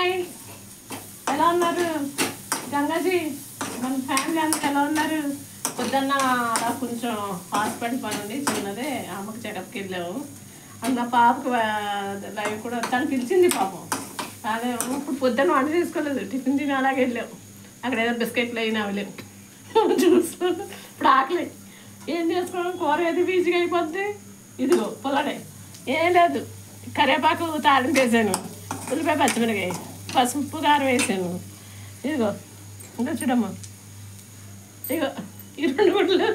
Hi, ఎలా ఉన్నారు గంగాజీ? మన ఫ్యామిలీ అంతా ఎలా ఉన్నారు? పొద్దున్న అలా కొంచెం హాస్పిటల్ పని ఉంది చిన్నదే, అమ్మకి చెకప్కి వెళ్ళాము. అన్న పాపకు లైవ్ కూడా తను పిలిచింది పాపం. అదే ఇప్పుడు పొద్దున్న వంట తీసుకోలేదు, టిఫిన్ తిని అలాగే వెళ్ళాము. అక్కడ ఏదో బిస్కెట్లు అయినా లేవు చూసుకో. ఇప్పుడు ఆకలి ఏం చేసుకోవడం, కూర ఏది బీజీగా అయిపోద్ది. ఇదిగో పుల్లడే ఏం లేదు, కరివేపాకు తాలింపు వేసాను, ఉల్లిపాయ పచ్చిమిరకాయ పసుపు కారం వేసాను. ఇదిగో ఇంకా చూడమ్మా, ఇగో ఈ 2 గుడ్లు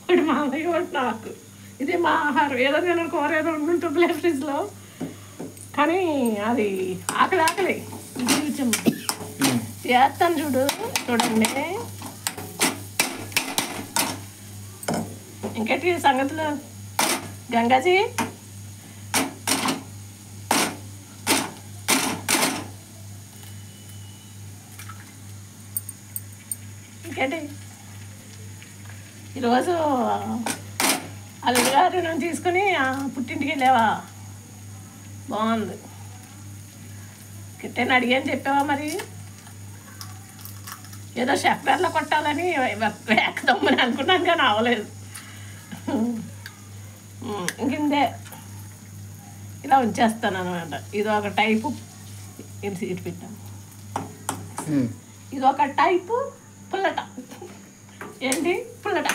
ఒకటి మామయ్య ఒకటి నాకు. ఇది మా ఆహారం. ఏదో నేను కూర ఏదో ఉంటుంటుంది ఫ్రిడ్జ్లో, కానీ అది ఆకలి జీవితం చేస్తాను. చూడండి ఇంకటి సంగతులు గంగాజీ. ఇంకేంటి ఈరోజు అల్లుగారు నన్ను తీసుకుని పుట్టింటికి వెళ్ళావా? బాగుంది. కిట్టని అడిగాని చెప్పావా? మరి ఏదో షెఫ్గార్లో కొట్టాలని వేకదమ్మని అనుకున్నాను కానీ అవ్వలేదు. ఇంకిందే ఇలా ఉంచేస్తాను అనమాట. ఇది ఒక టైపు ఇటు పెట్టాను. ఇది ఒక టైపు పుల్లట. ఏంటి పుల్లట?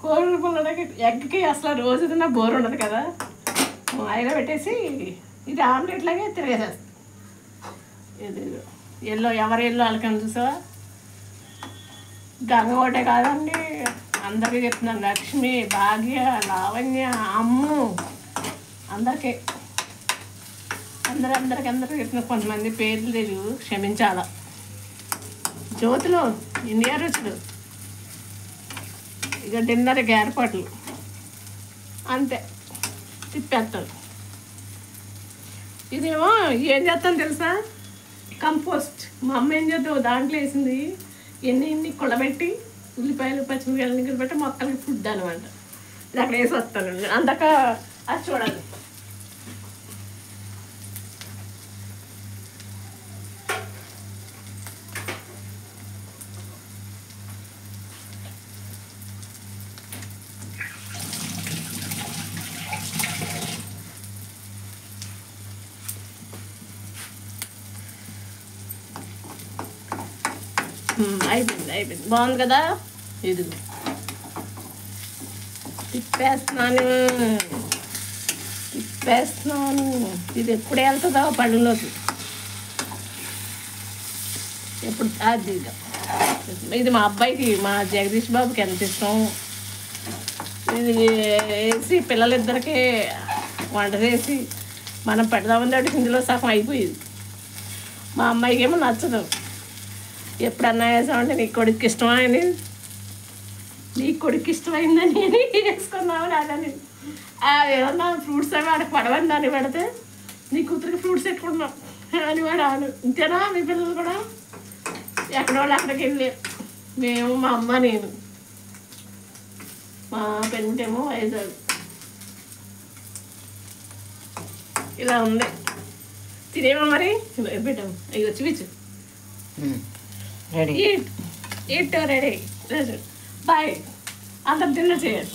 కోడి పుల్లటకి ఎగ్కి అసలు రోజు తిన్నా బోర్ ఉండదు కదా. ఆయిల్ పెట్టేసి ఇది ఆమ్లెట్ లాగే తిరిగేసేస్తాను. ఇది ఎల్లో ఎవరు ఎల్లో అలకని చూసావా? గంగ ఒకటే కాదండి, అందరికీ చెప్తున్నాను. లక్ష్మి, భాగ్య, లావణ్య, అమ్ము అందరికీ అందరికీ చెప్తున్నాను. కొంతమంది పేర్లు తెలియదు, క్షమించాల. జ్యోతులు, ఇండియా రుచులు, ఇక డిన్నర్కి ఏర్పాట్లు అంతే తిప్పేస్తాను. ఇదేమో ఏం చేస్తాను తెలుసా? కంపోస్ట్. మా అమ్మ ఏం చేద్దాం దాంట్లో వేసింది, ఎన్ని కుళ్ళబెట్టి ఉల్లిపాయలు పచ్చిమిరకాయలు నిగ్గులు పెట్టి మొక్కలకి ఫుడ్ అనమాట. ఇది అక్కడ వేసి వస్తాను. అందాక అది చూడాలి. అయిపోయింది. బాగుంది కదా? ఇది తిప్పేస్తున్నాను. ఇది ఎప్పుడు వెళ్తుందో పళ్ళలోకి, ఎప్పుడు అది. ఇది మా అబ్బాయికి, మా జగదీష్ బాబుకి ఎంత ఇష్టం. ఇది వేసి పిల్లలిద్దరికి వంట చేసి మనం పెడదామని అంటే ఇందులో సగం అయిపోయింది. మా అమ్మాయికి ఏమో నచ్చదు. ఎప్పుడన్నా వేసామంటే నీ కొడుకు ఇష్టమా అని, నీ కొడుకు ఇష్టమైందని వేసుకున్నామని అదని. ఏమన్నా ఫ్రూట్స్ అవి వాడికి పడవని దాన్ని పెడితే నీ కూతురికి ఫ్రూట్స్ పెట్టుకుంటున్నాం అని వాడు ఆడు. ఇంతేనా మీ పిల్లలు కూడా? ఎక్కడ వాళ్ళు అక్కడికి వెళ్ళి మేము, మా అమ్మ, నేను, మా పెంటేమో వైజాగ్. ఇలా ఉంది. తినేమో మరి పెట్టాము. అవి వచ్చి పిచ్చు రెడీ. బాయ్. అందరు డిన్నర్ చేయాలి.